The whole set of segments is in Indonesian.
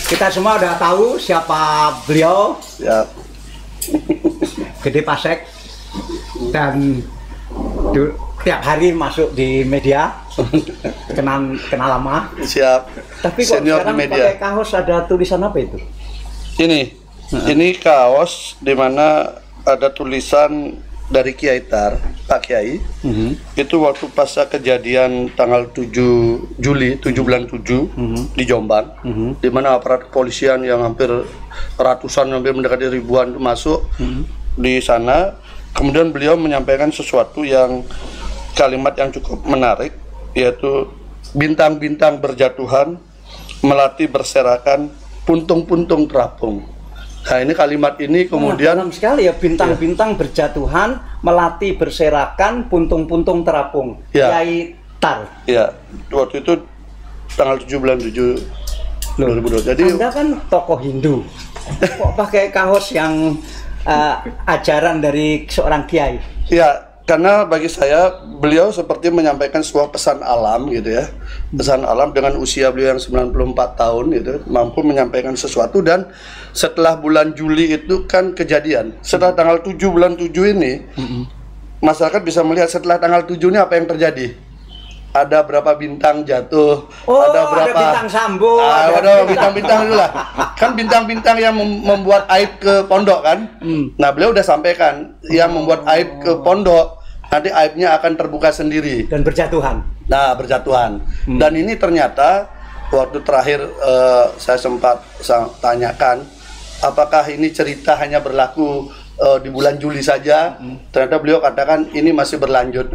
kita semua udah tahu siapa beliau. Ya. Gede Pasek. Dan tiap hari masuk di media. kenal lama. Siap. Tapi kok senior sekarang di media. pakai kaos ada tulisan apa itu? Ini kaos di mana ada tulisan dari Kiai Tar, Pak Kiai. Itu waktu pasca kejadian tanggal 7 Juli, 7 bulan 7 di Jombang, di mana aparat kepolisian yang hampir ratusan, hampir mendekati ribuan itu masuk di sana. Kemudian beliau menyampaikan sesuatu yang kalimat yang cukup menarik, yaitu bintang-bintang berjatuhan, melati berserakan, puntung-puntung terapung. Nah, ini kalimat ini kemudian dalam sekali ya, bintang-bintang berjatuhan, melati berserakan, puntung-puntung terapung. Kiai Tar. Ya, waktu itu tanggal 7 bulan 7 2020. Jadi Anda kan tokoh Hindu. Kok pakai kaos yang ajaran dari seorang kiai? ya, karena bagi saya beliau seperti menyampaikan sebuah pesan alam gitu ya. Pesan alam dengan usia beliau yang 94 tahun gitu, mampu menyampaikan sesuatu. Dan setelah bulan Juli itu kan kejadian. Setelah tanggal 7 bulan 7 ini, masyarakat bisa melihat setelah tanggal 7 ini apa yang terjadi. Ada berapa bintang jatuh, ada berapa bintang sambut, ada bintang-bintang itulah. Kan bintang-bintang yang membuat aib ke pondok kan. Nah, beliau udah sampaikan yang membuat aib ke pondok, nanti aibnya akan terbuka sendiri dan berjatuhan. Nah, berjatuhan. Dan ini ternyata waktu terakhir saya sempat tanyakan, apakah ini cerita hanya berlaku di bulan Juli saja? Ternyata beliau katakan ini masih berlanjut.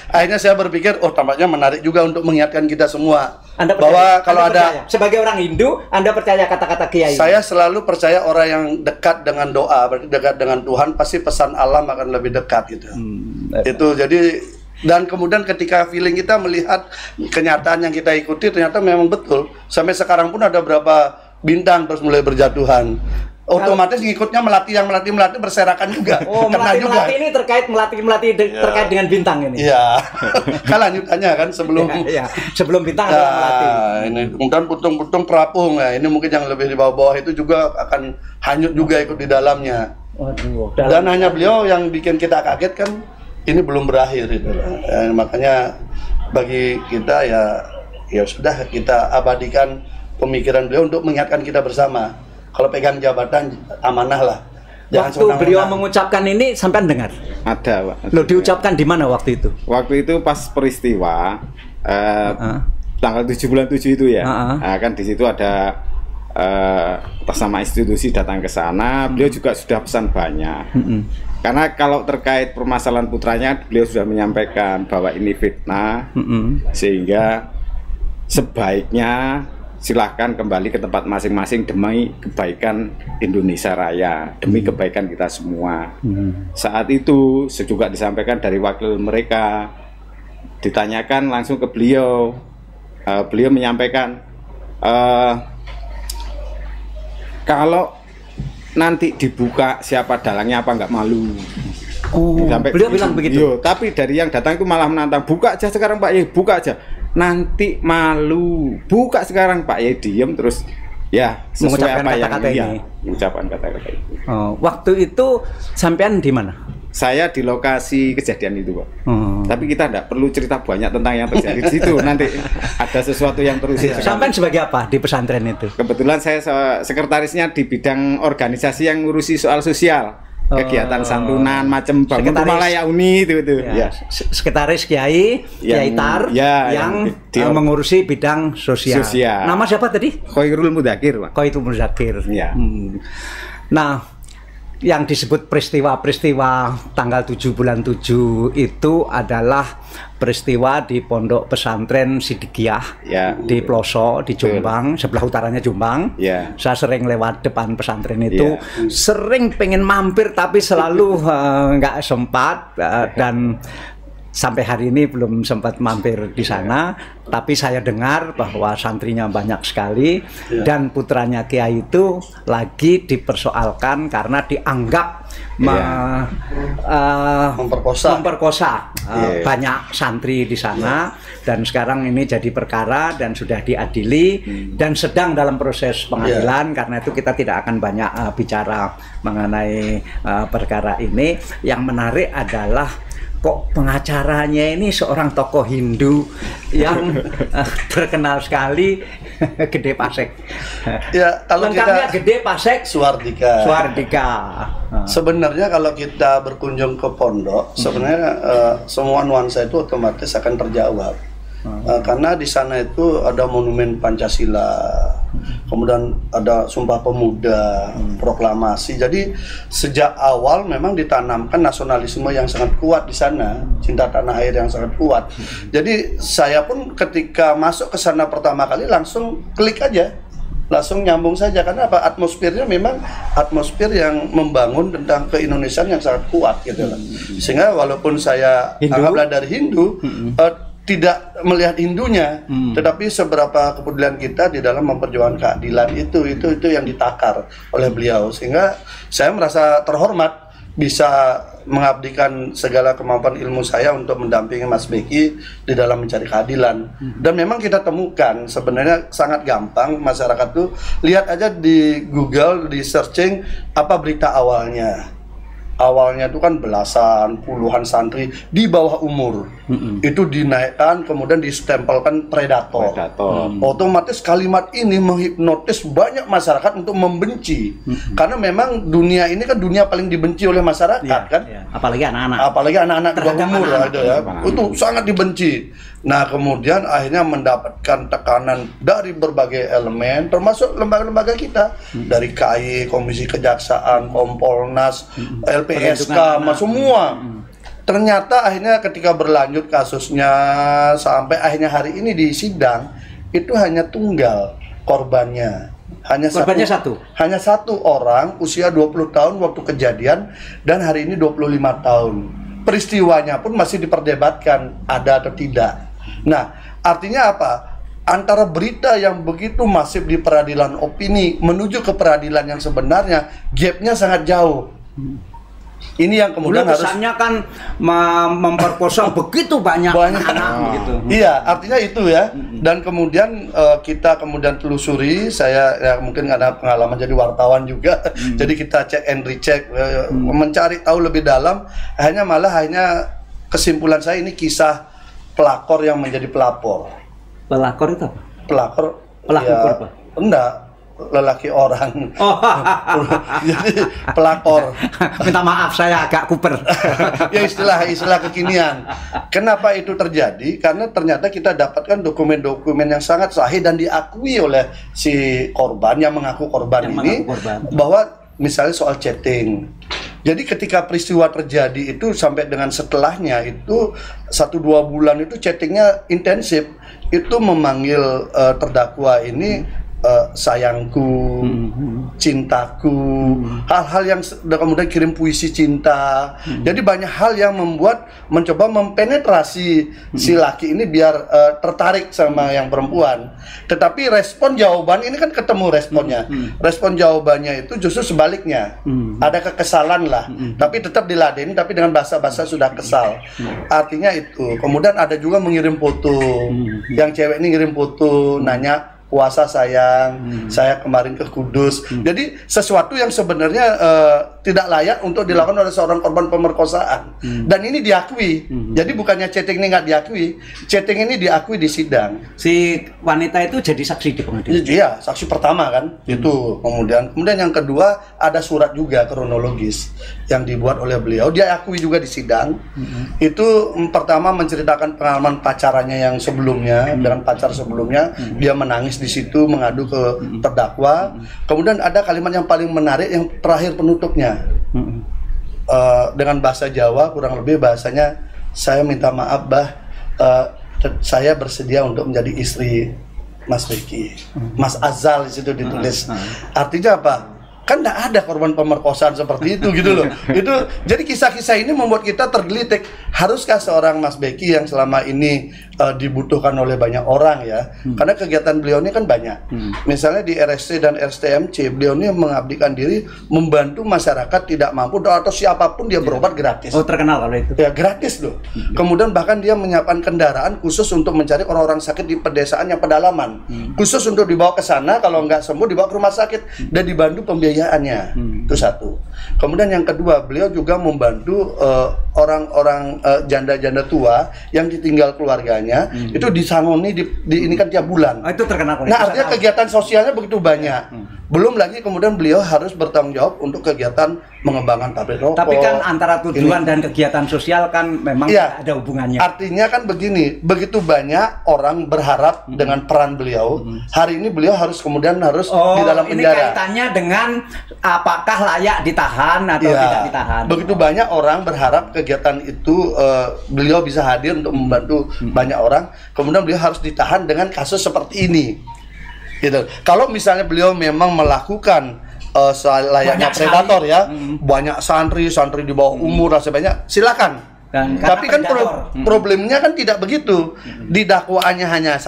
Akhirnya saya berpikir, oh tampaknya menarik juga untuk mengingatkan kita semua. Anda percaya, bahwa kalau Anda percaya, sebagai orang Hindu, Anda percaya kata-kata kiai? Saya selalu percaya orang yang dekat dengan doa, berarti dekat dengan Tuhan, pasti pesan alam akan lebih dekat gitu. Itu jadi, dan kemudian ketika feeling kita melihat kenyataan yang kita ikuti, ternyata memang betul. Sampai sekarang pun ada berapa bintang terus mulai berjatuhan. Otomatis ngikutnya melati berserakan juga. Oh, melati ini terkait terkait dengan bintang ini. Iya. Kan lanjutannya kan sebelum sebelum bintang ada melati. Ini kemudian putung-putung terapung. Nah, ini mungkin yang lebih di bawah-bawah itu juga akan hanyut juga ikut di dalamnya. Waduh, dan hanya beliau yang bikin kita kaget kan, ini belum berakhir itu. Makanya bagi kita ya sudah, kita abadikan pemikiran beliau untuk mengingatkan kita bersama. Kalau pegang jabatan amanah lah. Waktu beliau mengucapkan ini sampai dengar? Ada, Pak. Loh, diucapkan di mana waktu itu? Waktu itu pas peristiwa tanggal 7 bulan 7 itu ya. Nah, kan di situ ada atas nama institusi datang ke sana. Beliau juga sudah pesan banyak. Karena kalau terkait permasalahan putranya, beliau sudah menyampaikan bahwa ini fitnah, sehingga sebaiknya silahkan kembali ke tempat masing-masing demi kebaikan Indonesia Raya, demi kebaikan kita semua. Saat itu juga disampaikan dari wakil mereka, ditanyakan langsung ke beliau, beliau menyampaikan kalau nanti dibuka siapa dalangnya apa nggak malu. Sampai beliau bilang begitu. Tapi dari yang datang itu malah menantang, buka aja sekarang Pak Yai, buka aja. Nanti malu, buka sekarang Pak Yai. Diem terus ya sesuai apa yang dia mengucapkan kata-kata itu. Waktu itu sampean di mana? Saya di lokasi kejadian itu, Pak. Tapi kita tidak perlu cerita banyak tentang yang terjadi di situ. Nanti ada sesuatu yang terus. Sampean sebagai apa di pesantren itu? Kebetulan saya sekretarisnya di bidang organisasi yang ngurusi soal sosial. Kegiatan santunan macam bangun rumah layak uni itu ya. Sekretaris Kiai Tar yang mengurusi bidang sosial. Nama siapa tadi? Khairul Mudakir, Pak. Khairul Mudakir. Ya. Nah, yang disebut peristiwa tanggal 7 bulan 7 itu adalah peristiwa di pondok pesantren Sidikiyah di Ploso, di Jombang, sebelah utaranya Jombang. Saya sering lewat depan pesantren itu, sering pengen mampir tapi selalu nggak sempat. Dan sampai hari ini belum sempat mampir di sana, tapi saya dengar bahwa santrinya banyak sekali dan putranya Kiai itu lagi dipersoalkan karena dianggap memperkosa banyak santri di sana, dan sekarang ini jadi perkara dan sudah diadili dan sedang dalam proses pengadilan. Karena itu kita tidak akan banyak bicara mengenai perkara ini. Yang menarik adalah kok pengacaranya ini seorang tokoh Hindu yang terkenal sekali, Gede Pasek. Ya, kalau lengkapnya kita Gede Pasek Suardika. Sebenarnya kalau kita berkunjung ke pondok, sebenarnya semua nuansa itu otomatis akan terjawab. Karena di sana itu ada monumen Pancasila, kemudian ada Sumpah Pemuda, proklamasi. Jadi sejak awal memang ditanamkan nasionalisme yang sangat kuat di sana, cinta tanah air yang sangat kuat. Jadi saya pun ketika masuk ke sana pertama kali langsung klik aja, langsung nyambung saja. Karena apa? Atmosfernya memang atmosfer yang membangun tentang keindonesiaan yang sangat kuat gitu lah. Sehingga walaupun saya anggaplah dari Hindu, tidak melihat Hindunya, tetapi seberapa kepedulian kita di dalam memperjuangkan keadilan itu yang ditakar oleh beliau. Sehingga saya merasa terhormat bisa mengabdikan segala kemampuan ilmu saya untuk mendampingi Mas Beki di dalam mencari keadilan. Dan memang kita temukan sebenarnya sangat gampang, masyarakat tuh lihat aja di Google, di searching apa berita awalnya. Awalnya itu kan belasan, puluhan santri di bawah umur itu dinaikkan, kemudian distempelkan predator. Otomatis kalimat ini menghipnotis banyak masyarakat untuk membenci, karena memang dunia ini kan dunia paling dibenci oleh masyarakat kan. Apalagi anak-anak. Apalagi anak-anak di bawah umur itu sangat dibenci. Nah, kemudian akhirnya mendapatkan tekanan dari berbagai elemen, termasuk lembaga-lembaga kita, dari KAI, Komisi Kejaksaan, Kompolnas, LPSK, semua. Ternyata akhirnya ketika berlanjut kasusnya sampai akhirnya hari ini di sidang, itu hanya tunggal korbannya. Hanya satu orang, usia 20 tahun waktu kejadian, dan hari ini 25 tahun. Peristiwanya pun masih diperdebatkan ada atau tidak. Nah, artinya apa? Antara berita yang begitu masif di peradilan opini menuju ke peradilan yang sebenarnya, gapnya sangat jauh. Ini yang kemudian harus kesannya kan memperkosa begitu banyak anak gitu. Iya, artinya itu ya. Dan kemudian kita kemudian telusuri, saya ya mungkin ada pengalaman jadi wartawan juga. Jadi kita cek and recheck, mencari tahu lebih dalam. Hanya kesimpulan saya ini kisah pelakor yang menjadi pelapor. Pelakor itu apa? Pelaku apa? Enggak, lelaki orang. Jadi pelakor. Minta maaf, saya agak kuper. Ya istilah kekinian. Kenapa itu terjadi? Karena ternyata kita dapatkan dokumen-dokumen yang sangat sahih dan diakui oleh si korban yang mengaku korban ini, bahwa misalnya soal chatting. Jadi ketika peristiwa terjadi itu sampai dengan setelahnya itu 1-2 bulan itu chattingnya intensif, itu memanggil terdakwa ini sayangku, cintaku, hal-hal yang kemudian kirim puisi cinta. Jadi banyak hal yang mencoba mempenetrasi si laki ini biar tertarik sama yang perempuan. Tetapi respon jawaban ini kan ketemu responnya. Respon jawabannya itu justru sebaliknya. Ada kekesalan lah, tapi tetap diladeni, tapi dengan bahasa-bahasa sudah kesal. Artinya itu. Kemudian ada juga mengirim foto. Yang cewek ini ngirim foto, nanya, puasa sayang, saya kemarin ke Kudus. Jadi sesuatu yang sebenarnya tidak layak untuk dilakukan oleh seorang korban pemerkosaan. Dan ini diakui. Jadi bukannya chatting ini nggak diakui, chatting ini diakui di sidang. Si wanita itu jadi saksi di pengadilan. Iya, saksi pertama kan. Itu kemudian yang kedua ada surat juga kronologis yang dibuat oleh beliau. Dia akui juga di sidang. Itu pertama menceritakan pengalaman pacarannya yang sebelumnya dengan pacar sebelumnya. Dia menangis di situ mengadu ke terdakwa. Kemudian ada kalimat yang paling menarik yang terakhir penutupnya. Dengan bahasa Jawa, kurang lebih bahasanya, saya minta maaf saya bersedia untuk menjadi istri Mas Beki. Mas Azal di situ ditulis. Artinya apa? kan nggak ada korban pemerkosaan seperti itu gitu loh. Itu jadi kisah-kisah ini membuat kita tergelitik, haruskah seorang Mas Beki yang selama ini dibutuhkan oleh banyak orang ya, karena kegiatan beliau ini kan banyak. Misalnya di RSC dan RSTMC, beliau ini mengabdikan diri membantu masyarakat tidak mampu atau siapapun dia berobat gratis. Oh, terkenal kalau itu. Ya, gratis loh. Kemudian bahkan dia menyiapkan kendaraan khusus untuk mencari orang-orang sakit di pedesaan yang pedalaman. Khusus untuk dibawa ke sana, kalau nggak sembuh dibawa ke rumah sakit dan dibantu pembiayaannya. Itu satu. Kemudian yang kedua, beliau juga membantu orang-orang janda-janda tua yang ditinggal keluarganya, itu disangoni ini kan tiap bulan. Itu terkenal. Nah, artinya kegiatan sosialnya begitu banyak. Belum lagi kemudian beliau harus bertanggung jawab untuk kegiatan mengembangkan pabrik rokok. Tapi kan antara tujuan dan kegiatan sosial kan memang ada hubungannya. Artinya kan begini, begitu banyak orang berharap dengan peran beliau. Hari ini beliau harus di dalam penjara. Ini kaitannya dengan apakah layak ditahan atau tidak ditahan. Begitu banyak orang berharap kegiatan itu beliau bisa hadir untuk membantu banyak orang. Kemudian beliau harus ditahan dengan kasus seperti ini. Gitu. Kalau misalnya beliau memang melakukan layaknya predator ya, banyak santri di bawah umur rasa banyak, silakan. Tapi kan problemnya kan tidak begitu. Di dakwaannya hanya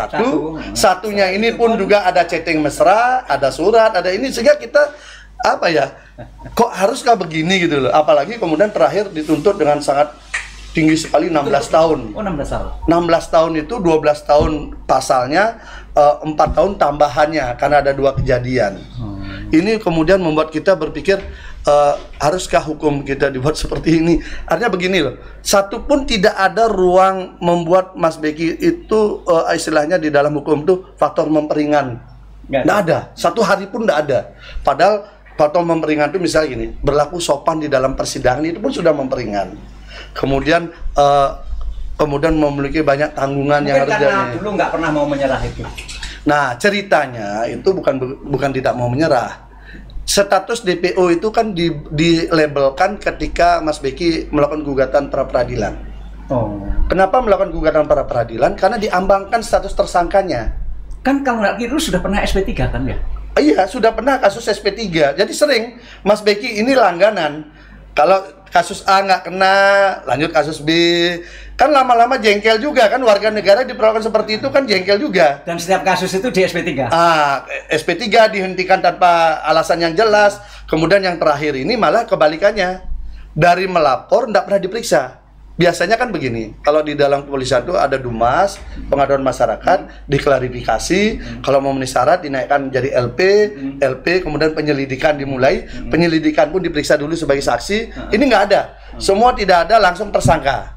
satunya ini pun juga ada chatting mesra, ada surat, ada ini, sehingga kita kok haruskah begini gitu loh. Apalagi kemudian terakhir dituntut dengan sangat tinggi sekali 16 tahun. Oh, 16 tahun. 16 tahun itu 12 tahun pasalnya, 4 tahun tambahannya karena ada 2 kejadian. Ini kemudian membuat kita berpikir, haruskah hukum kita dibuat seperti ini? Artinya begini loh, satu pun tidak ada ruang membuat Mas Beki itu istilahnya di dalam hukum itu faktor memperingan. Nggak ada, satu hari pun nggak ada. Padahal faktor memperingan itu misalnya gini, berlaku sopan di dalam persidangan itu pun sudah memperingan. Kemudian memiliki banyak tanggungan yang harus karena dulu nggak pernah mau menyerah itu. Nah, ceritanya itu bukan tidak mau menyerah. Status DPO itu kan dilabelkan ketika Mas Beki melakukan gugatan pra peradilan. Kenapa melakukan gugatan pra peradilan? Karena diambangkan status tersangkanya. Kan kalau nggak keliru sudah pernah SP3 kan ya? Iya, sudah pernah kasus SP3. Jadi sering Mas Beki ini langganan. Kalau kasus A nggak kena, lanjut kasus B. Kan lama-lama jengkel juga kan, warga negara diperlakukan seperti itu kan jengkel juga. Dan setiap kasus itu di SP3? SP3 dihentikan tanpa alasan yang jelas. Kemudian yang terakhir ini malah kebalikannya. Dari melapor nggak pernah diperiksa. Biasanya kan begini, kalau di dalam kepolisian itu ada Dumas, pengaduan masyarakat, diklarifikasi, kalau memenuhi syarat dinaikkan menjadi LP, kemudian penyelidikan dimulai, penyelidikan pun diperiksa dulu sebagai saksi. Ini nggak ada, semua tidak ada, langsung tersangka.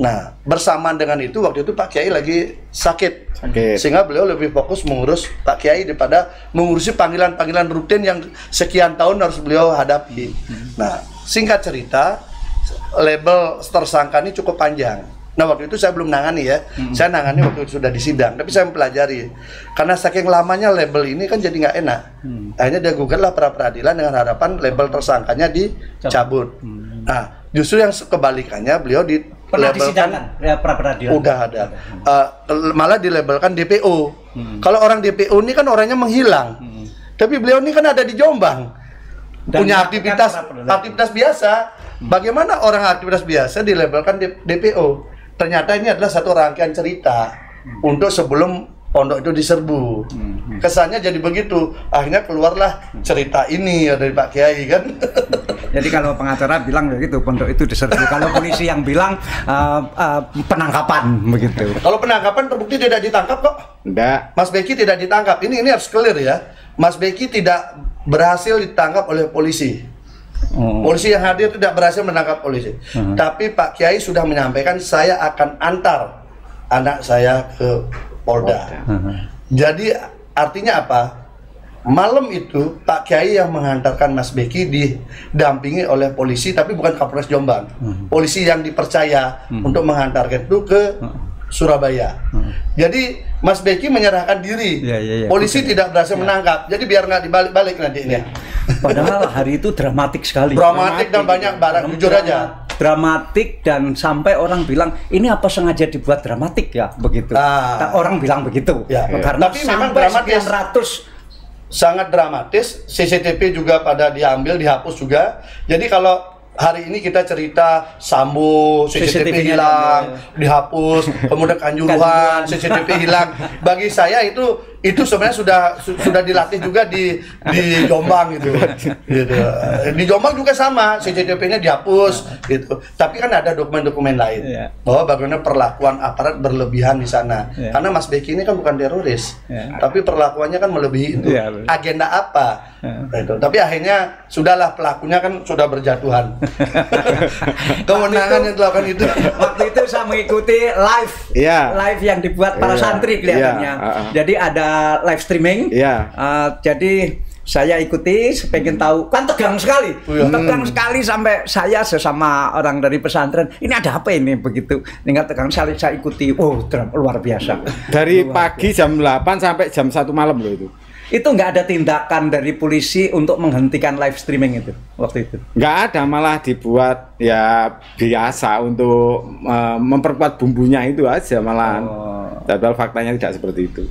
Nah, bersamaan dengan itu, waktu itu Pak Kiai lagi sakit. Sehingga beliau lebih fokus mengurus Pak Kiai daripada mengurusi panggilan-panggilan rutin yang sekian tahun harus beliau hadapi. Nah, singkat cerita, label tersangka ini cukup panjang. Nah, waktu itu saya belum nangani ya. Saya nangani waktu itu sudah di sidang, tapi saya mempelajari. Karena saking lamanya label ini kan jadi nggak enak. Akhirnya dia gugatlah pra peradilan dengan harapan label tersangkanya dicabut. Nah, justru yang kebalikannya, beliau dilabelkan pra peradilan. Udah ada. Malah dilabelkan DPO. Kalau orang DPO ini kan orangnya menghilang. Tapi beliau ini kan ada di Jombang. Punya aktivitas biasa. Bagaimana orang aktivitas biasa dilabelkan DPO? Ternyata ini adalah satu rangkaian cerita untuk sebelum pondok itu diserbu. Kesannya jadi begitu. Akhirnya keluarlah cerita ini dari Pak Kiai kan. Jadi kalau pengacara bilang begitu, pondok itu diserbu. Kalau polisi yang bilang penangkapan begitu. Kalau penangkapan terbukti tidak ditangkap kok. Enggak. Mas Beki tidak ditangkap. Ini harus clear ya. Mas Beki tidak berhasil ditangkap oleh polisi. Polisi yang hadir tidak berhasil menangkap polisi. Tapi Pak Kiai sudah menyampaikan, saya akan antar anak saya ke Polda. Jadi artinya apa? Malam itu Pak Kiai yang menghantarkan Mas Beki didampingi oleh polisi, tapi bukan Kapolres Jombang. Polisi yang dipercaya untuk menghantarkan itu ke Surabaya. Jadi Mas Beki menyerahkan diri. Polisi tidak berhasil menangkap. Jadi biar nggak dibalik-balik nanti ini. Padahal hari itu dramatik sekali. Dramatik dan banyak barang, jujur aja. Dramatik dan sampai orang bilang ini apa sengaja dibuat dramatik ya begitu. Orang bilang begitu. Karena tapi memang dramatis. sangat dramatis. CCTV juga pada diambil, dihapus juga. Jadi kalau hari ini kita cerita Sambo, CCTV hilang, dihapus, kemudian Kanjuruhan, CCTV hilang. Bagi saya itu sebenarnya sudah dilatih juga di Jombang gitu. Di Jombang juga sama, CCTV-nya dihapus gitu. Tapi kan ada dokumen-dokumen lain bahwa bagaimana perlakuan aparat berlebihan di sana. Karena Mas Beki ini kan bukan teroris, tapi perlakuannya kan melebihi itu. Agenda apa? Gitu. Tapi akhirnya sudahlah, pelakunya kan sudah berjatuhan. Kewenangan yang dilakukan itu. Waktu itu saya mengikuti live yang dibuat para santri kelihatannya. Jadi ada live streaming. Jadi saya ikuti, pengen tahu, kan tegang sekali, tegang sekali sampai saya sesama orang dari pesantren, ini ada apa ini begitu, tinggal tegang sekali saya ikuti, luar biasa. Dari pagi jam 8 sampai jam 1 malam loh itu. Itu nggak ada tindakan dari polisi untuk menghentikan live streaming itu waktu itu? Nggak ada, malah dibuat ya biasa untuk memperkuat bumbunya itu aja malahan. Padahal faktanya tidak seperti itu.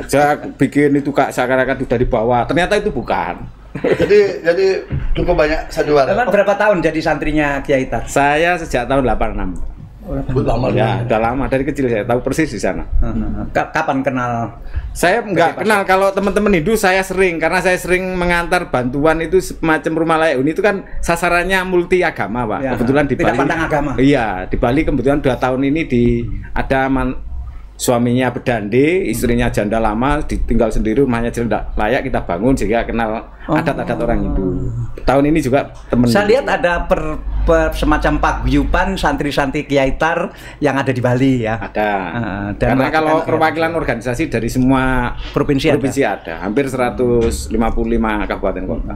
Saya bikin itu Kak, seakan-akan sudah dibawa, ternyata itu bukan. jadi cukup banyak sandiwara. Berapa tahun jadi santrinya Kiai Tar? Saya sejak tahun 86. Lama ya, udah lama, dari kecil saya tahu persis di sana. Kapan kenal? Saya nggak kenal, kalau teman-teman Hindu saya sering, karena saya sering mengantar bantuan itu semacam rumah layak huni itu kan sasarannya multi agama Pak. Kebetulan di Bali. Tidak pandang agama. Iya, di Bali kebetulan 2 tahun ini ada suaminya berdande, istrinya janda lama, ditinggal sendiri, rumahnya tidak layak, kita bangun sehingga kenal adat-adat orang Hindu. Tahun ini juga teman. Saya lihat ada semacam paguyuban santri-santri Kiai Tar yang ada di Bali ya. Ada. Karena kalau perwakilan organisasi dari semua provinsi ada. Hampir 155 kabupaten kota.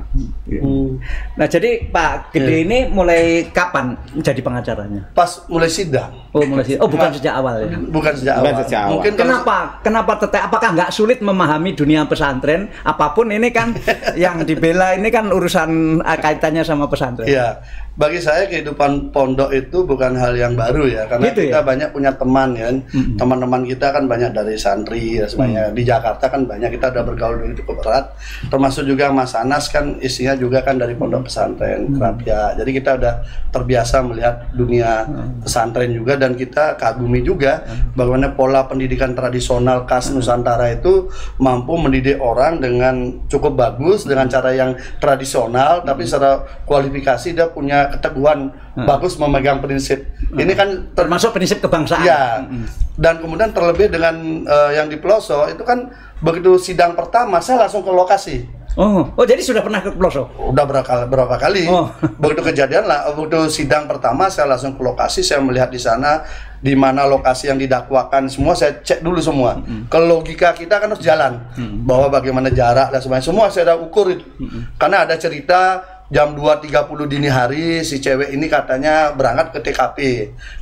Nah, jadi Pak Gede ini mulai kapan jadi pengacaranya? Pas mulai sidang. Mulai sidang. Bukan sejak awal ya. Bukan sejak awal. Mungkin kenapa apakah nggak sulit memahami dunia pesantren? Apapun ini kan yang dibela ini kan urusan kaitannya sama pesantren. Iya, bagi saya kehidupan pondok itu bukan hal yang baru ya, karena gitu kita banyak punya teman kan, teman-teman kita kan banyak dari santri ya semuanya. Di Jakarta kan banyak, kita udah bergaul cukup erat, termasuk juga Mas Anas kan isinya juga kan dari pondok pesantren Kerapia. Jadi kita udah terbiasa melihat dunia pesantren juga, dan kita kagumi juga bagaimana pola pendidikan tradisional khas Nusantara itu mampu mendidik orang dengan cukup bagus dengan cara yang tradisional, tapi secara kualifikasi dia punya keteguhan bagus memegang prinsip. Ini kan termasuk prinsip kebangsaan. Ya. Dan kemudian terlebih dengan yang di pelosok itu kan begitu sidang pertama saya langsung ke lokasi. Jadi sudah pernah ke pelosok? Udah berapa kali. Begitu kejadian lah, begitu sidang pertama saya langsung ke lokasi, saya melihat di sana di mana lokasi yang didakwakan semua saya cek dulu semua. Ke logika kita kan harus jalan bahwa bagaimana jarak dan semuanya. Semua saya udah ukur itu. Karena ada cerita jam 2.30 dini hari si cewek ini katanya berangkat ke TKP.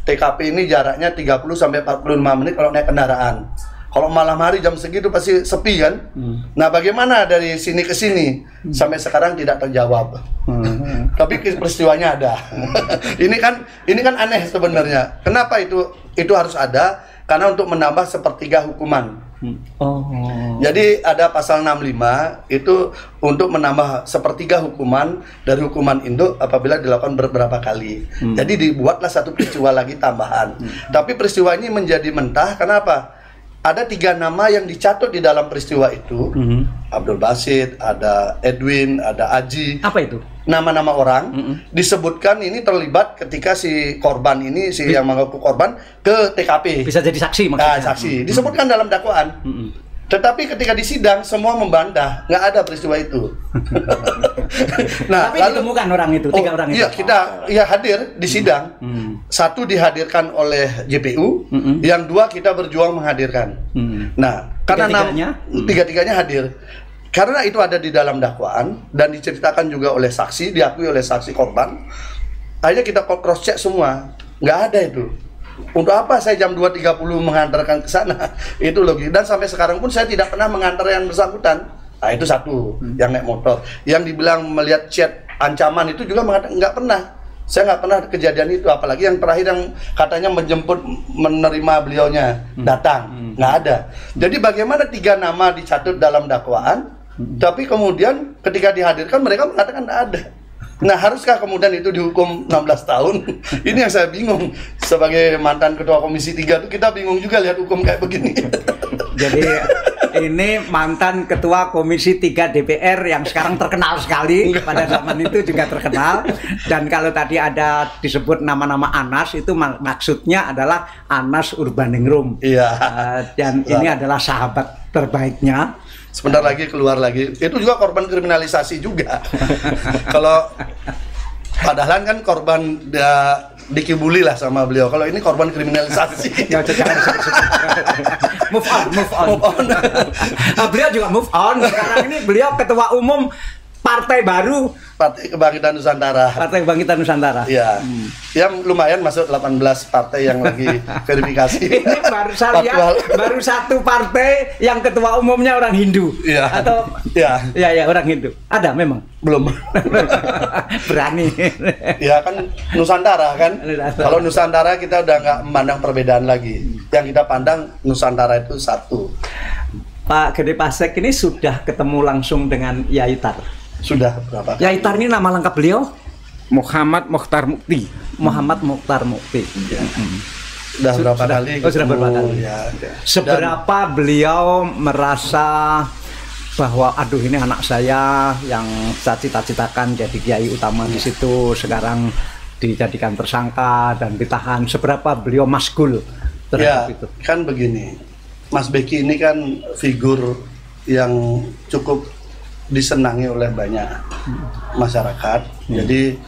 TKP ini jaraknya 30 sampai 45 menit kalau naik kendaraan. Kalau malam hari jam segitu pasti sepi kan. Nah, bagaimana dari sini ke sini? Sampai sekarang tidak terjawab. Tapi peristiwanya ada. Ini kan aneh sebenarnya. Kenapa itu harus ada? Karena untuk menambah sepertiga hukuman. Jadi ada pasal 65 itu untuk menambah sepertiga hukuman dari hukuman induk apabila dilakukan beberapa kali. Jadi dibuatlah satu peristiwa lagi tambahan. Tapi peristiwa ini menjadi mentah. Kenapa? Ada 3 nama yang dicatut di dalam peristiwa itu. Abdul Basit, ada Edwin, ada Aji. Apa itu? Nama-nama orang disebutkan ini terlibat ketika si korban ini, si yang mengaku korban ke TKP. Bisa jadi saksi maksudnya? Nah, saksi. Disebutkan dalam dakwaan. Tetapi ketika di sidang semua membantah, nggak ada peristiwa itu. Nah, tapi lalu ditemukan orang itu, 3 orang itu. Iya, kita hadir di sidang. 1 dihadirkan oleh JPU, yang 2 kita berjuang menghadirkan. Nah, karena tiga-tiganya hadir. Karena itu ada di dalam dakwaan dan diceritakan juga oleh saksi, diakui oleh saksi korban. Akhirnya kita cross check semua, nggak ada itu. Untuk apa saya jam 2.30 menghantarkan ke sana? Itu logis. Dan sampai sekarang pun saya tidak pernah mengantar yang bersangkutan. Nah, itu 1 yang naik motor. Yang dibilang melihat chat ancaman itu juga mengatakan nggak pernah. Saya nggak pernah kejadian itu. Apalagi yang terakhir yang katanya menjemput menerima beliaunya datang, nggak ada. Jadi bagaimana 3 nama dicatut dalam dakwaan, Tapi kemudian ketika dihadirkan mereka mengatakan tidak ada. Nah, haruskah kemudian itu dihukum 16 tahun? Ini yang saya bingung. Sebagai mantan ketua Komisi 3 itu kita bingung juga lihat hukum kayak begini. Jadi ini mantan ketua Komisi 3 DPR yang sekarang terkenal sekali, pada zaman itu juga terkenal. Dan kalau tadi ada disebut nama-nama Anas, itu maksudnya adalah Anas Urbaningrum. Iya. Dan ini adalah sahabat terbaiknya. Sebentar lagi keluar lagi. Itu juga korban kriminalisasi juga. Kalau padahal kan korban dikibuli lah sama beliau. Kalau ini korban kriminalisasi. Move on. Beliau juga move on. Sekarang ini beliau ketua umum partai baru, Partai Kebangkitan Nusantara. Partai Kebangkitan Nusantara. Iya. Ya lumayan masuk 18 partai yang lagi verifikasi. Ini baru saya lihat, baru satu partai yang ketua umumnya orang Hindu. Iya. Atau ya orang Hindu. Ada memang? Belum. Berani. Ya kan Nusantara kan. Kalau Nusantara kita udah nggak memandang perbedaan lagi. Yang kita pandang Nusantara itu satu. Pak Gede Pasek ini sudah ketemu langsung dengan Yaitar. Sudah berapa? Yaitar ini nama lengkap beliau? Muhammad Mokhtar Mukti. Muhammad Mokhtar Mukti. Ya. Sudah berapa kali? Sudah berapa kali? Ya. Seberapa beliau merasa bahwa aduh ini anak saya yang saya cita-citakan jadi kiai utama di situ sekarang dijadikan tersangka dan ditahan. Seberapa beliau masgul terhadap itu? Kan begini, Mas Beki ini kan figur yang cukup disenangi oleh banyak masyarakat, jadi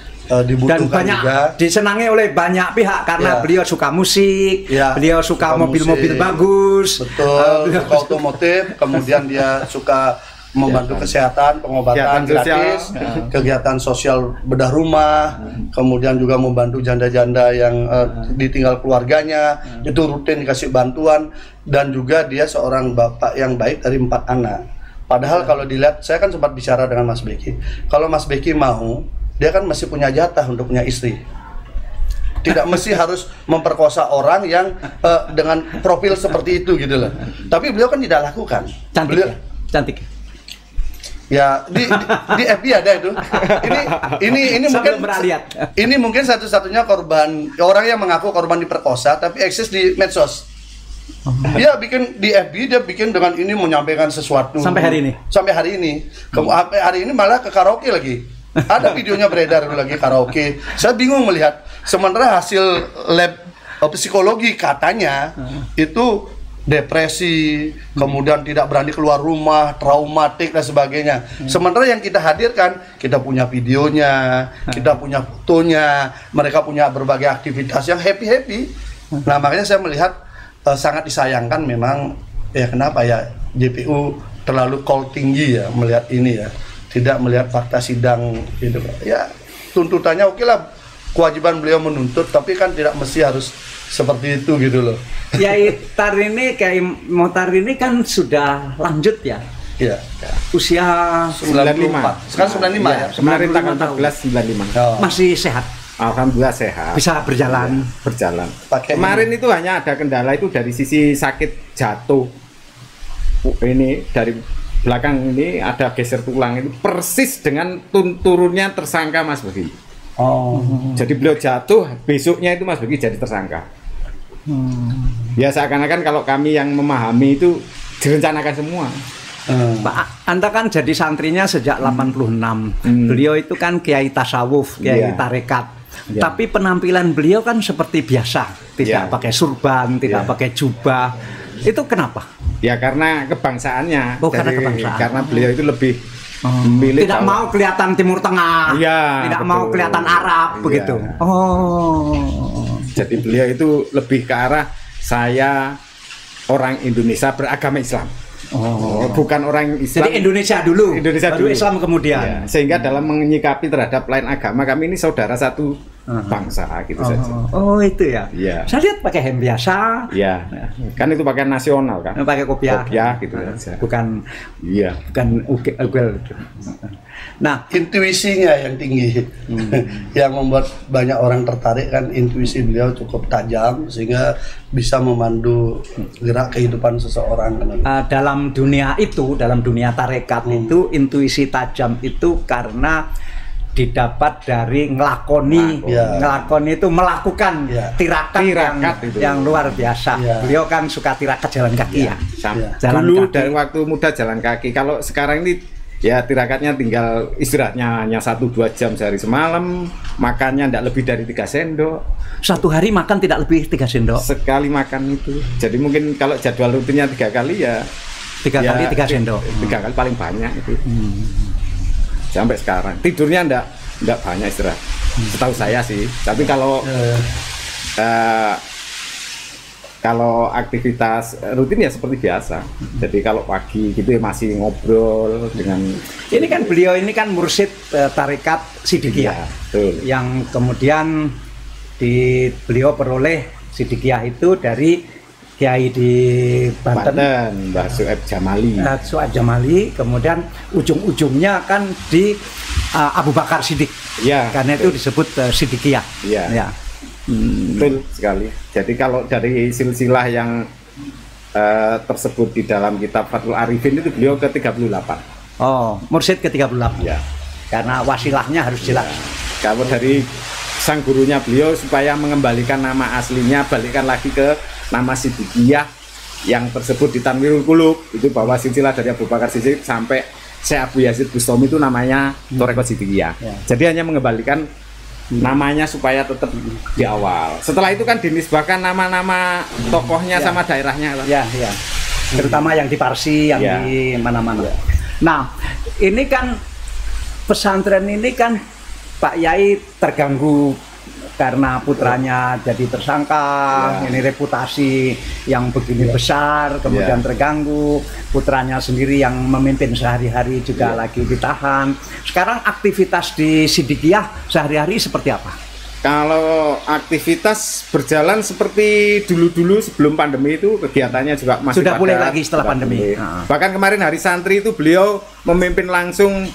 dibutuhkan dan banyak juga disenangi oleh banyak pihak karena beliau suka musik, beliau suka mobil-mobil bagus, suka otomotif, kemudian dia suka membantu kesehatan, pengobatan gratis, kegiatan sosial bedah rumah, kemudian juga membantu janda-janda yang ditinggal keluarganya, itu rutin dikasih bantuan, dan juga dia seorang bapak yang baik dari 4 anak. Padahal kalau dilihat, saya kan sempat bicara dengan Mas Beki. Kalau Mas Beki mau, dia kan masih punya jatah untuk punya istri. Tidak mesti harus memperkosa orang yang dengan profil seperti itu gitu loh. Tapi beliau kan tidak lakukan. Cantik beliau, ya? Cantik. Ya di FB ada itu. Ini mungkin ini mungkin satu-satunya korban orang yang mengaku korban diperkosa tapi eksis di medsos. Dia bikin di FB, dia bikin dengan ini menyampaikan sesuatu sampai hari ini. Sampai hari ini. Hari ini malah ke karaoke lagi. Ada videonya beredar lagi karaoke. Saya bingung melihat. Sementara hasil lab psikologi katanya itu depresi, kemudian tidak berani keluar rumah, traumatik dan sebagainya. Sementara yang kita hadirkan, kita punya videonya, kita punya fotonya, mereka punya berbagai aktivitas yang happy-happy. Nah, makanya saya melihat sangat disayangkan memang ya kenapa ya JPU terlalu call tinggi ya melihat ini ya, tidak melihat fakta sidang gitu. Ya tuntutannya oke lah, kewajiban beliau menuntut, tapi kan tidak mesti harus seperti itu gitu loh. Yaitar ini kayak Mokhtar ini kan sudah lanjut ya. Iya. Usia 95. Sekarang 95 ya. Kemarin tanggal 14 95. Oh. Masih sehat. Alhamdulillah sehat. Bisa berjalan. Kemarin itu hanya ada kendala itu dari sisi sakit jatuh. Ini dari belakang ini ada geser tulang itu persis dengan turunnya tersangka Mas Beki. Oh. Jadi beliau jatuh, besoknya itu Mas Beki jadi tersangka. Ya seakan-akan kalau kami yang memahami itu direncanakan semua. Pak, Anda kan jadi santrinya sejak 86. Beliau itu kan kiai tasawuf, kiai tarekat. Tapi penampilan beliau kan seperti biasa, tidak pakai surban, tidak pakai jubah. Itu kenapa? Ya karena kebangsaannya. Oh, karena kebangsaan. Karena beliau itu lebih memilih tidak mau kelihatan Timur Tengah, tidak mau kelihatan Arab begitu. Jadi beliau itu lebih ke arah saya orang Indonesia beragama Islam. Bukan orang Islam. Jadi Indonesia dulu, baru Islam kemudian. Sehingga dalam menyikapi terhadap lain agama, kami ini saudara satu bangsa gitu saja. Oh itu ya. Iya. Saya lihat pakai hem biasa. Iya. Kan itu pakaian nasional kan. Pakai kopiah. Kopiah gitu saja. Bukan. Iya. Bukan ugel. Nah, intuisinya yang tinggi, yang membuat banyak orang tertarik kan, intuisi beliau cukup tajam sehingga bisa memandu gerak kehidupan seseorang. Dalam dunia itu, dalam dunia tarekat itu, intuisi tajam itu karena didapat dari ngelakoni itu melakukan tirakat yang luar biasa. Beliau kan suka tirakat jalan kaki jalan dulu kaki. Dari waktu muda jalan kaki. Kalau sekarang ini ya tirakatnya tinggal istirahatnya hanya 1-2 jam sehari semalam, makannya tidak lebih dari 3 sendok. Satu hari makan tidak lebih 3 sendok? Sekali makan itu. Jadi mungkin kalau jadwal rutinnya 3 kali ya 3 kali 3 sendok. 3 kali paling banyak itu. Sampai sekarang tidurnya enggak banyak istirahat. Setahu saya sih. Tapi kalau aktivitas rutin ya seperti biasa. Jadi kalau pagi gitu ya masih ngobrol dengan. Ini kan beliau ini kan mursyid tarekat Sidikiyah, yang kemudian beliau peroleh Sidikiyah itu dari kiai di Banten, Mbah Su'aib Jamali. Su'aib Jamali, kemudian ujung-ujungnya kan di Abu Bakar Siddiq. Ya, karena itu disebut Sidikiyah. Iya. Ya. Betul sekali. Jadi kalau dari silsilah yang tersebut di dalam kitab Fathul Arifin itu beliau ke-38. Oh, mursyid ke-38. Ya. Karena wasilahnya harus jelas. Ya. Kalau dari sang gurunya beliau supaya mengembalikan nama aslinya, balikkan lagi ke nama Sidikiyah yang tersebut di Tanwirul Qulub, itu bahwa silsilah dari Abu Bakar Siddiq sampai Syekh Abu Yazid Bustami itu namanya Thariqat Sidikiyah. Ya. Jadi hanya mengembalikan namanya supaya tetap di awal. Setelah itu kan dinisbahkan nama-nama tokohnya sama daerahnya. Ya. Terutama yang di Parsi, yang di mana-mana. Nah, ini kan pesantren ini kan Pak Yai terganggu karena putranya jadi tersangka, ini reputasi yang begini besar, kemudian terganggu, putranya sendiri yang memimpin sehari-hari juga lagi ditahan. Sekarang aktivitas di Sidikiyah sehari-hari seperti apa? Kalau aktivitas berjalan seperti dulu-dulu sebelum pandemi itu, kegiatannya juga masih sudah pulih lagi setelah pandemi. Bahkan kemarin hari santri itu beliau memimpin langsung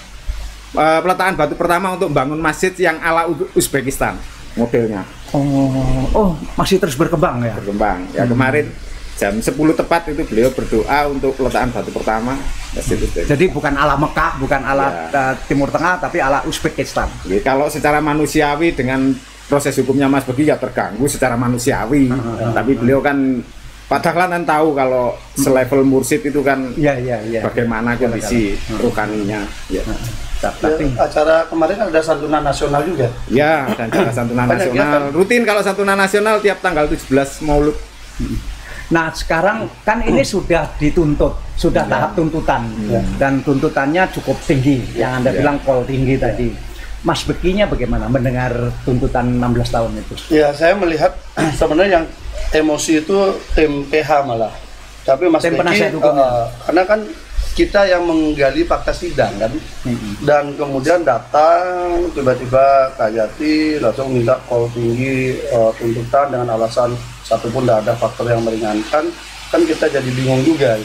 peletakan batu pertama untuk membangun masjid yang ala Uzbekistan modelnya. Oh, masih terus berkembang ya? Berkembang. Ya kemarin jam 10 tepat itu beliau berdoa untuk peletakan batu pertama masjid Uzbekistan. Jadi bukan ala Mekah, bukan ala Timur Tengah, tapi ala Uzbekistan. Jadi, kalau secara manusiawi dengan proses hukumnya Mas Begi ya terganggu secara manusiawi. Tapi beliau kan padahal kan tahu kalau selevel mursyid itu kan bagaimana kondisi rohaninya. Tapi acara kemarin kan ada santunan nasional juga. Ya, dan acara santunan nasional. Rutin kalau santunan nasional tiap tanggal 17 Maulud. Nah, sekarang kan ini sudah dituntut, sudah tahap tuntutan. Dan tuntutannya cukup tinggi, yang Anda bilang kol tinggi tadi. Mas Bekinya bagaimana mendengar tuntutan 16 tahun itu? Ya, saya melihat sebenarnya yang emosi itu tim PH malah. Tapi Mas Beki, karena kan kita yang menggali fakta sidang kan, dan kemudian datang tiba-tiba Kak Yati langsung minta kol tinggi tuntutan dengan alasan satupun tidak ada faktor yang meringankan, kan kita jadi bingung juga.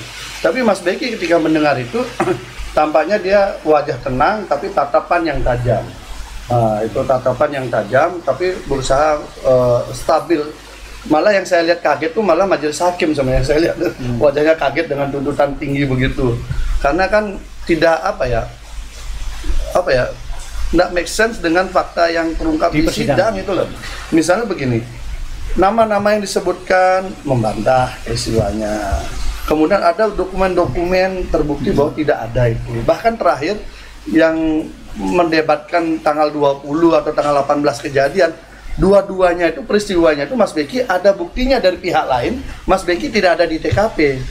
Tapi Mas Beki ketika mendengar itu tampaknya dia wajah tenang tapi tatapan yang tajam. Itu tatapan yang tajam tapi berusaha stabil. Malah yang saya lihat kaget tuh malah majelis hakim sebenarnya, saya lihat wajahnya kaget dengan tuntutan tinggi begitu, karena kan tidak tidak make sense dengan fakta yang terungkap di sidang itu loh. Misalnya begini, nama-nama yang disebutkan membantah peristiwanya, kemudian ada dokumen-dokumen terbukti bahwa tidak ada itu, bahkan terakhir yang mendebatkan tanggal 20 atau tanggal 18 kejadian, dua-duanya itu peristiwanya itu Mas Beki ada buktinya dari pihak lain, Mas Beki tidak ada di TKP.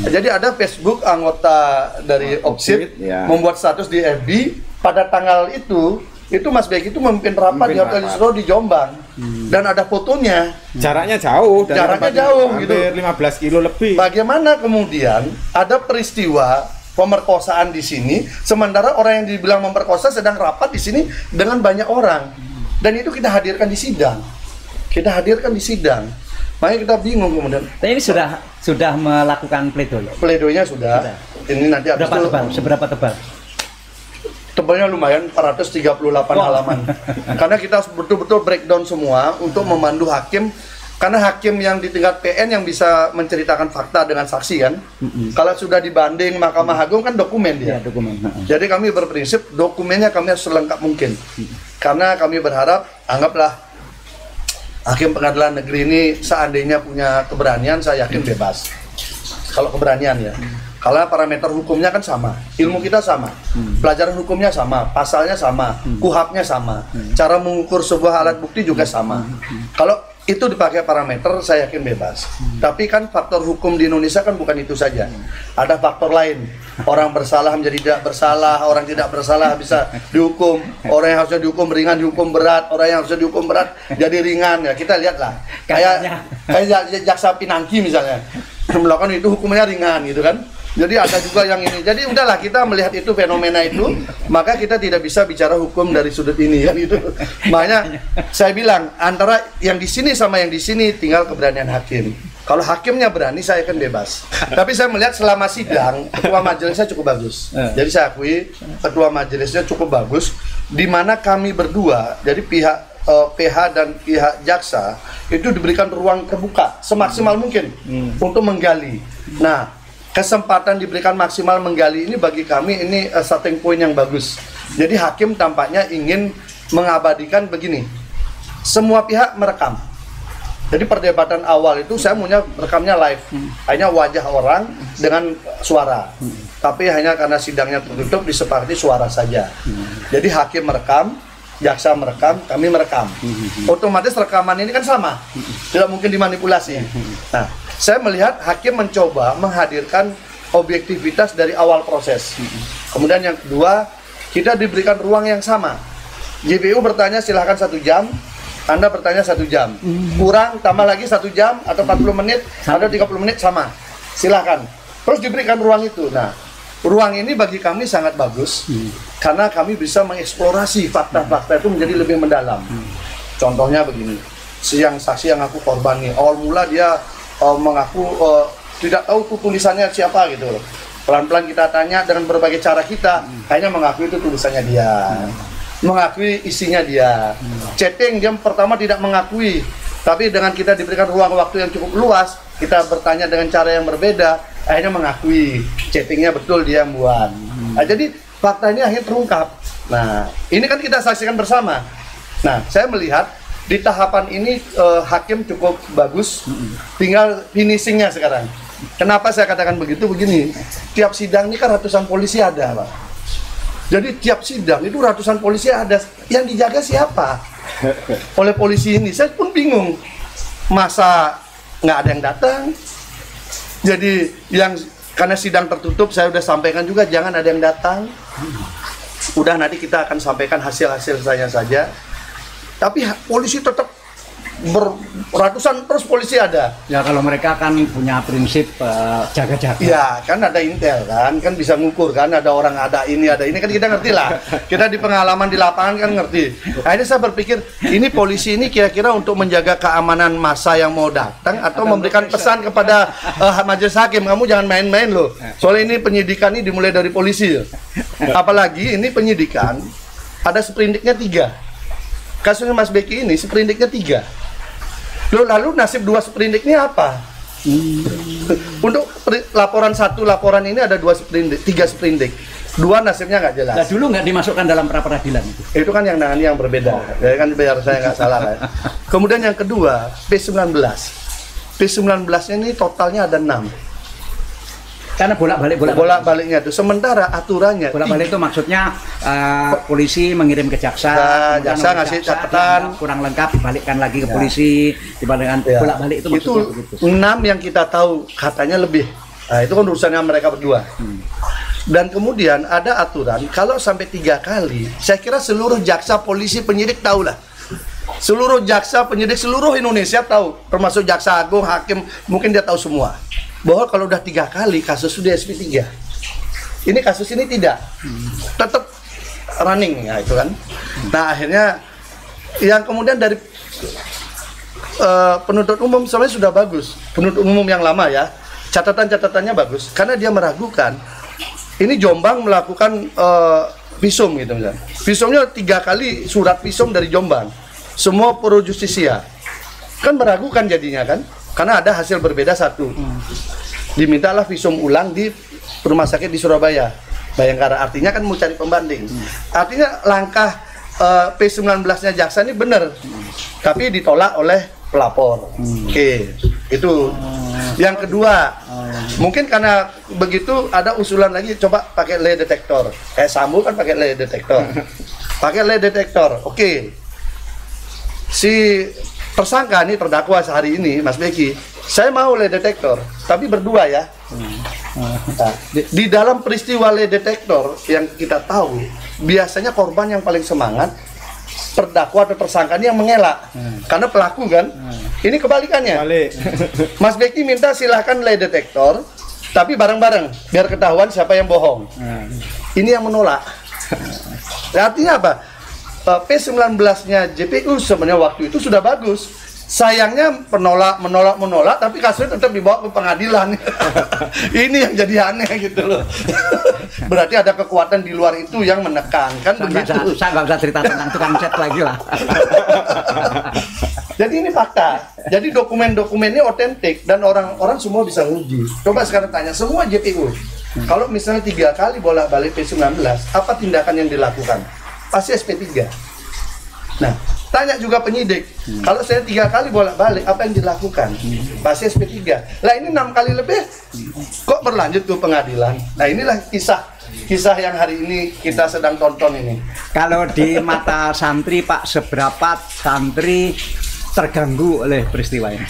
Jadi ada Facebook anggota dari Opsit membuat status di FB pada tanggal itu Mas Beki itu memimpin rapat di Hotel Isro di Jombang dan ada fotonya. Jaraknya jauh, gitu. 15 kilo lebih. Bagaimana kemudian ada peristiwa pemerkosaan di sini, sementara orang yang dibilang memperkosa sedang rapat di sini dengan banyak orang. Dan itu kita hadirkan di sidang. Makanya kita bingung kemudian. Tapi ini sudah melakukan pledoi. Pledoinya sudah. Ini nanti Seberapa tebal? Tebalnya lumayan, 438 halaman. Karena kita betul-betul breakdown semua untuk memandu hakim. Karena hakim yang di tingkat PN yang bisa menceritakan fakta dengan saksi kan. Kalau sudah dibanding Mahkamah Agung kan dokumen dia. Ya, dokumen. Jadi kami berprinsip dokumennya kami harus selengkap mungkin. Karena kami berharap, anggaplah hakim pengadilan negeri ini seandainya punya keberanian, saya yakin bebas. Kalau keberanian ya. Karena parameter hukumnya kan sama, ilmu kita sama, pelajaran hukumnya sama, pasalnya sama, kuhapnya sama, cara mengukur sebuah alat bukti juga sama. Kalau itu dipakai parameter, saya yakin bebas. Tapi kan faktor hukum di Indonesia kan bukan itu saja. Ada faktor lain. Orang bersalah menjadi tidak bersalah, orang tidak bersalah bisa dihukum. Orang yang harusnya dihukum ringan dihukum berat, orang yang harusnya dihukum berat jadi ringan. Ya kita lihatlah. Kayak jaksa Pinangki misalnya melakukan itu hukumnya ringan gitu kan. Jadi ada juga yang ini. Jadi udahlah kita melihat itu fenomena itu, maka kita tidak bisa bicara hukum dari sudut ini kan itu. Makanya saya bilang antara yang di sini sama yang di sini tinggal keberanian hakim. Kalau hakimnya berani saya akan bebas. Tapi saya melihat selama sidang ketua majelisnya cukup bagus. Jadi saya akui ketua majelisnya cukup bagus di mana kami berdua jadi pihak PH dan pihak jaksa itu diberikan ruang terbuka semaksimal mungkin untuk menggali. Nah, kesempatan diberikan maksimal menggali ini bagi kami ini starting point yang bagus. Jadi hakim tampaknya ingin mengabadikan begini. Semua pihak merekam. Jadi perdebatan awal itu saya maunya rekamnya live. Hanya wajah orang dengan suara. Tapi hanya karena sidangnya tertutup disepakati suara saja. Jadi hakim merekam, jaksa merekam, kami merekam. Otomatis rekaman ini kan sama. Tidak mungkin dimanipulasi. Nah, saya melihat hakim mencoba menghadirkan objektivitas dari awal proses. Kemudian yang kedua, kita diberikan ruang yang sama. JPU bertanya silahkan 1 jam, Anda bertanya 1 jam. Kurang, tambah lagi 1 jam, atau 40 menit, atau 30 menit, sama. Silahkan. Terus diberikan ruang itu. Nah, ruang ini bagi kami sangat bagus, karena kami bisa mengeksplorasi fakta-fakta itu menjadi lebih mendalam. Contohnya begini, yang saksi yang aku korban nih, awal mula dia mengaku tidak tahu tulisannya siapa gitu. Pelan-pelan kita tanya dengan berbagai cara kita, hanya mengakui itu tulisannya dia, mengakui isinya dia. Chatting dia pertama tidak mengakui, tapi dengan kita diberikan ruang waktu yang cukup luas, kita bertanya dengan cara yang berbeda, akhirnya mengakui chattingnya betul dia yang buat. Nah, jadi fakta ini akhirnya terungkap. Nah, ini kan kita saksikan bersama. Nah, saya melihat di tahapan ini hakim cukup bagus, tinggal finishingnya sekarang. Kenapa saya katakan begitu? Begini, tiap sidang ini kan ratusan polisi ada, Pak. Jadi tiap sidang itu ratusan polisi ada, yang dijaga siapa? Oleh polisi ini, saya pun bingung. Masa nggak ada yang datang? Jadi karena sidang tertutup, saya udah sampaikan juga jangan ada yang datang. Udah nanti kita akan sampaikan hasil-hasil saya saja. Tapi polisi tetap beratusan terus polisi ada. Ya kalau mereka kan punya prinsip jaga-jaga. Ya kan ada intel kan bisa ngukur kan, ada orang ada ini kan kita ngerti lah. Kita di pengalaman di lapangan kan ngerti. Akhirnya saya berpikir ini polisi ini kira-kira untuk menjaga keamanan massa yang mau datang atau memberikan pesan kepada majelis hakim, kamu jangan main-main loh. Soalnya ini penyidikan ini dimulai dari polisi. Apalagi ini penyidikan ada sprindiknya 3. Kasusnya Mas Beki ini sprindiknya 3. Lalu nasib 2 sprindik ini apa? Untuk laporan 1 laporan ini ada 2 sprindik, 3 sprindik. 2 nasibnya nggak jelas. Nah, dulu nggak dimasukkan dalam pra peradilan itu. Itu kan yang nangani yang berbeda. Ya kan biar saya nggak salah kan. Kemudian yang kedua P19. P19-nya ini totalnya ada 6. Karena bolak-baliknya itu. Sementara aturannya bolak-balik itu maksudnya polisi mengirim ke jaksa, jaksa ngasih catatan kurang lengkap dibalikkan lagi ke polisi, dibalikkan bolak-balik itu maksudnya begitu. 6 yang kita tahu katanya lebih. Nah, itu kan urusannya mereka berdua. Dan kemudian ada aturan kalau sampai 3 kali, saya kira seluruh jaksa, polisi, penyidik tahu lah. Seluruh jaksa, penyidik seluruh Indonesia tahu, termasuk jaksa agung, hakim, mungkin dia tahu semua. Bahwa kalau udah 3 kali kasus sudah SP3. Ini kasus ini tidak. Tetap running ya itu kan. Nah, akhirnya yang kemudian dari penuntut umum sebenarnya sudah bagus. Penuntut umum yang lama ya, catatan-catatannya bagus karena dia meragukan ini Jombang melakukan visum gitu misalnya. Visumnya 3 kali surat visum dari Jombang, semua pro justisia, kan meragukan jadinya kan, karena ada hasil berbeda satu. Dimintalah visum ulang di rumah sakit di Surabaya, Bayangkara. Artinya kan mau cari pembanding. Artinya langkah P19-nya jaksa ini benar, tapi ditolak oleh pelapor. Oke, itu. Yang kedua, mungkin karena begitu ada usulan lagi, coba pakai lie detektor. Sambo kan pakai lie detektor. Pakai lie detektor. Oke. Si tersangka ini, terdakwa sehari ini, Mas Beki, saya mau lie detektor, tapi berdua ya. Nah, di dalam peristiwa lie detektor yang kita tahu, biasanya korban yang paling semangat, terdakwa atau tersangka ini yang mengelak, karena pelaku kan. Ini kebalikannya. Mas Beki minta silahkan lie detektor, tapi bareng-bareng biar ketahuan siapa yang bohong. Ini yang menolak. Artinya apa? P19-nya JPU sebenarnya waktu itu sudah bagus. Sayangnya menolak, tapi kasusnya tetap dibawa ke pengadilan. Ini yang jadi aneh gitu loh. Berarti ada kekuatan di luar itu yang menekan, kan begitu. Saya nggak bisa cerita tentang tukang cat lagi lah. Jadi ini fakta. Jadi dokumen-dokumennya otentik dan orang-orang semua bisa nguji. Coba sekarang tanya semua JPU. Kalau misalnya 3 kali bolak-balik P19, apa tindakan yang dilakukan? Pasti SP3. Nah, tanya juga penyidik, kalau saya 3 kali bolak-balik, apa yang dilakukan? Pasti SP3. Lah ini 6 kali lebih, kok berlanjut ke pengadilan? Nah inilah kisah yang hari ini kita sedang tonton ini. Kalau di mata santri Pak, seberapa santri terganggu oleh peristiwa ini?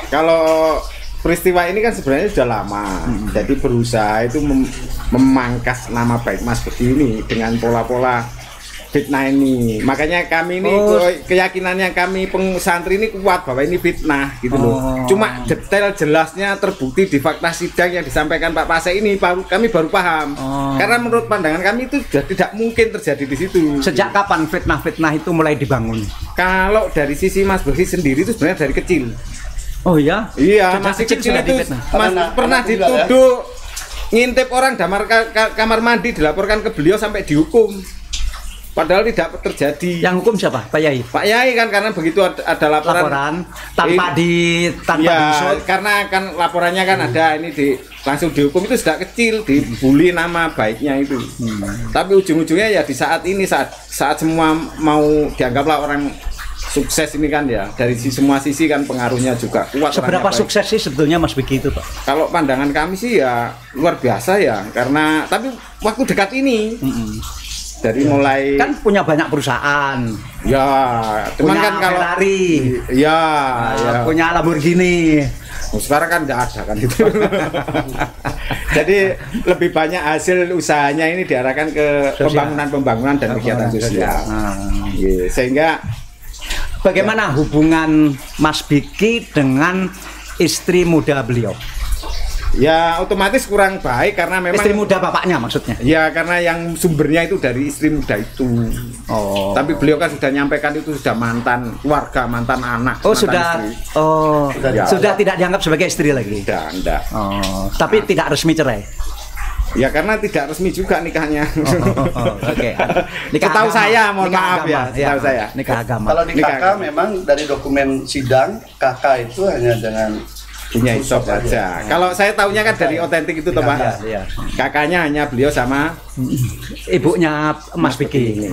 Kalau peristiwa ini kan sebenarnya sudah lama, jadi berusaha itu memangkas nama baik Mas Beki ini dengan pola-pola fitnah ini. Makanya kami ini keyakinannya kami pesantren ini kuat bahwa ini fitnah gitu loh. Cuma detail jelasnya terbukti di fakta sidang yang disampaikan Pak Pase ini kami baru paham. Karena menurut pandangan kami itu sudah tidak mungkin terjadi di situ. Sejak kapan fitnah-fitnah itu mulai dibangun? Kalau dari sisi Mas Beki sendiri itu sebenarnya dari kecil. Oh iya? Iya, masih kecil itu pernah dituduh ngintip orang kamar mandi, dilaporkan ke beliau sampai dihukum. Padahal tidak terjadi. Yang hukum siapa? Pak Yai? Pak Yai kan, karena begitu ada laporan tanpa diusut. Karena kan laporannya kan ada ini langsung dihukum, itu sudah kecil, dibully nama baiknya itu. Tapi ujung-ujungnya ya di saat ini saat semua mau dianggaplah orang sukses ini kan ya, dari semua sisi kan pengaruhnya juga kuat. Seberapa sukses sih sebetulnya Mas Beki itu Pak? Kalau pandangan kami sih ya luar biasa ya, karena tapi waktu dekat ini dari mulai kan punya banyak perusahaan ya, cuman kan kalau Ferrari ya punya Lamborghini, sekarang kan nggak ada kan itu. Jadi lebih banyak hasil usahanya ini diarahkan ke pembangunan dan kegiatan sosial. Sehingga bagaimana hubungan Mas Beki dengan istri muda beliau? Ya otomatis kurang baik karena memang istri muda bapaknya maksudnya. Ya karena yang sumbernya itu dari istri muda itu. Tapi beliau kan sudah nyampaikan itu sudah mantan keluarga, mantan anak. Sudah tidak dianggap sebagai istri lagi. Sudah enggak. Tapi tidak resmi cerai. Ya karena tidak resmi juga nikahnya. Oke. Setahu saya, mohon maaf ya, setahu saya. Nikah agama. Kalau di kakak memang dari dokumen sidang kakak itu hanya dengan punya isop saja. Kalau saya tahunya kan dari otentik itu toh Pak. Kakaknya hanya beliau sama ibunya Mas Beki.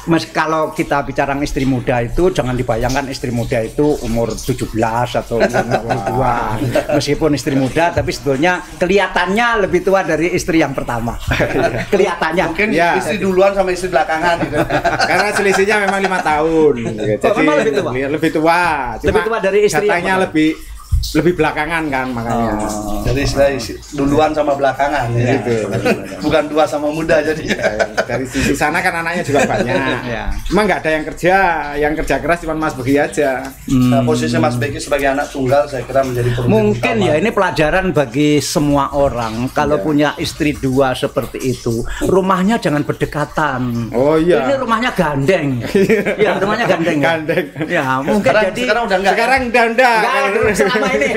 Mas, kalau kita bicara istri muda itu jangan dibayangkan istri muda itu umur 17 atau 22. Meskipun istri muda tapi sebetulnya kelihatannya lebih tua dari istri yang pertama. Kelihatannya. Mungkin istri duluan sama istri belakangan gitu. Karena selisihnya memang 5 tahun. Jadi memang lebih tua. Lebih tua. Lebih tua dari istri katanya lebih lebih belakangan kan makanya. Jadi saya duluan sama belakangan ya. Gitu. Bukan dua sama muda jadi. Dari sisi sana kan anaknya juga banyak. Emang nggak ada yang kerja keras cuma Mas Begi aja. Nah, posisi Mas Begi sebagai anak tunggal saya kira menjadi mungkin utama. Ya ini pelajaran bagi semua orang kalau punya istri dua seperti itu, rumahnya jangan berdekatan. Oh iya. Ini rumahnya gandeng. Ya, rumahnya gandeng. Gandeng. Ya, mungkin sekarang udah enggak. Sekarang udah enggak. Selama ini.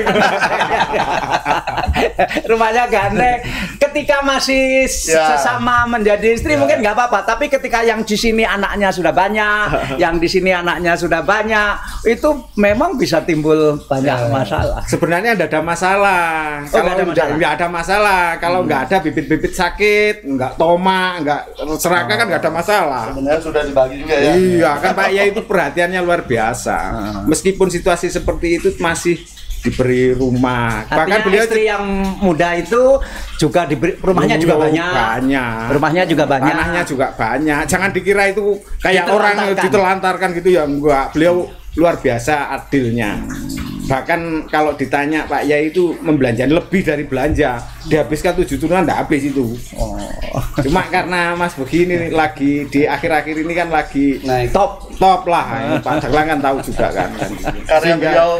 Rumahnya gandeng. Ketika masih sesama menjadi istri mungkin nggak apa-apa, tapi ketika yang di sini anaknya sudah banyak, yang di sini anaknya sudah banyak, itu memang bisa timbul banyak masalah. Sebenarnya tidak ada masalah. Kalau nggak ada masalah, kalau nggak ada bibit-bibit sakit, nggak toma, nggak serakah kan nggak ada masalah. Sebenarnya sudah dibagi juga ya. Iya kan Pak ya, itu perhatiannya luar biasa. Meskipun situasi seperti itu masih diberi rumah. Bahkan beliau istri yang muda itu juga diberi rumahnya juga banyak. Rumahnya juga banyak. Tanahnya juga banyak. Jangan dikira itu kayak orang ditelantarkan gitu ya, enggak. Beliau luar biasa adilnya. Bahkan kalau ditanya Pak Yai itu membelanjakan lebih dari belanja, dihabiskan 7 turunan enggak habis itu. Cuma karena Mas begini lagi di akhir-akhir ini kan lagi naik top lah. Pak Daglang kan tahu juga kan.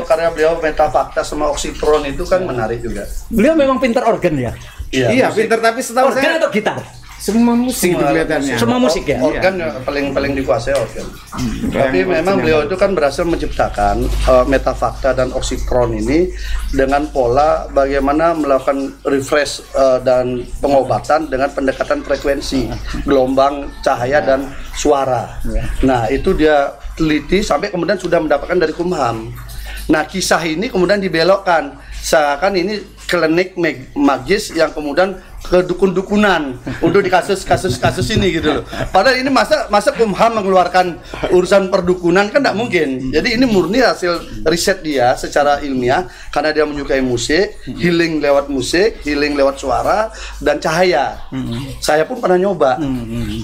Karya beliau Meta Fakta sama Oxytron itu kan menarik juga. Beliau memang pinter organ ya. Iya pinter, tapi setahu organ saya atau gitar. Semua musik kelihatannya. Semua musik ya. Organ paling dikuasai organ. Tapi memang beliau itu kan berhasil menciptakan Metafakta dan Oxytron ini dengan pola bagaimana melakukan refresh dan pengobatan dengan pendekatan frekuensi, gelombang, cahaya dan suara. Nah, itu dia teliti sampai kemudian sudah mendapatkan dari Kumham. Nah, kisah ini kemudian dibelokkan seakan ini klinik magis yang kemudian ke dukun-dukunan untuk di kasus ini gitu loh. Padahal ini masa Kumham mengeluarkan urusan perdukunan kan tidak mungkin. Jadi ini murni hasil riset dia secara ilmiah karena dia menyukai musik, healing lewat musik, healing lewat suara dan cahaya. Saya pun pernah nyoba.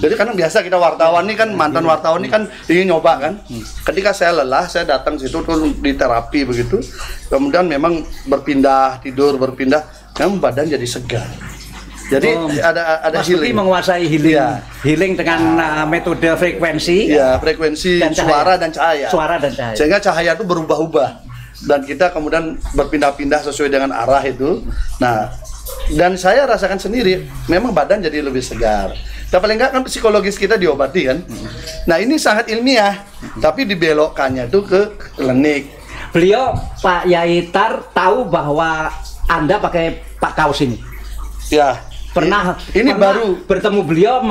Jadi karena biasa kita wartawan nih kan, mantan wartawan ini kan ingin nyoba kan. Ketika saya lelah, saya datang situ tuh di terapi begitu. Kemudian memang berpindah tidur, memang badan jadi segar. Jadi ada Mas healing. menguasai healing, healing dengan metode frekuensi, frekuensi suara dan cahaya. Sehingga cahaya itu berubah-ubah dan kita kemudian berpindah-pindah sesuai dengan arah itu. Nah, dan saya rasakan sendiri, memang badan jadi lebih segar. Dan paling enggak kan psikologis kita diobati kan. Nah, ini sangat ilmiah, tapi dibelokkannya itu ke klinik. Beliau Pak Yaitar tahu bahwa Anda pakai kaos ini. Ya. Pernah baru bertemu beliau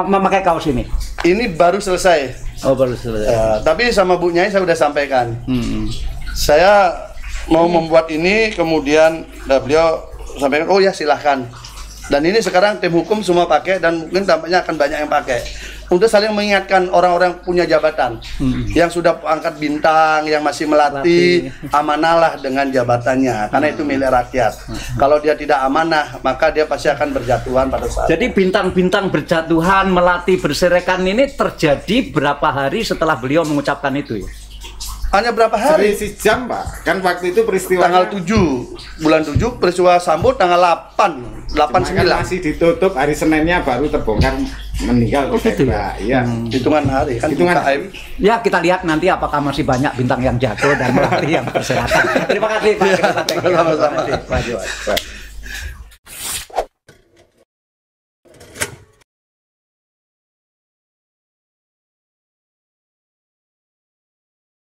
memakai kaos ini. Ini baru selesai. Oh, baru selesai. Tapi sama Bu Nyai saya udah sampaikan. Saya mau membuat ini, kemudian beliau sampaikan, oh ya silahkan. Dan ini sekarang tim hukum semua pakai dan mungkin tampaknya akan banyak yang pakai. Untuk saling mengingatkan orang-orang punya jabatan yang sudah angkat bintang, yang masih melatih, amanahlah dengan jabatannya karena itu milik rakyat. Kalau dia tidak amanah, maka dia pasti akan berjatuhan pada saat. Jadi bintang-bintang berjatuhan, melatih berserakan ini terjadi berapa hari setelah beliau mengucapkan itu ya? Hanya berapa hari? Sejam Pak, kan waktu itu peristiwa tanggal 7 bulan 7, peristiwa Sambo tanggal 8 9 masih ditutup, hari Seninnya baru terbongkar meninggal. Gitu ya? Iya. Hitungan hari kan, hitungan hari. Ya kita lihat nanti apakah masih banyak bintang yang jatuh dan melatih yang berserakan. Terima kasih Pak. Sama-sama.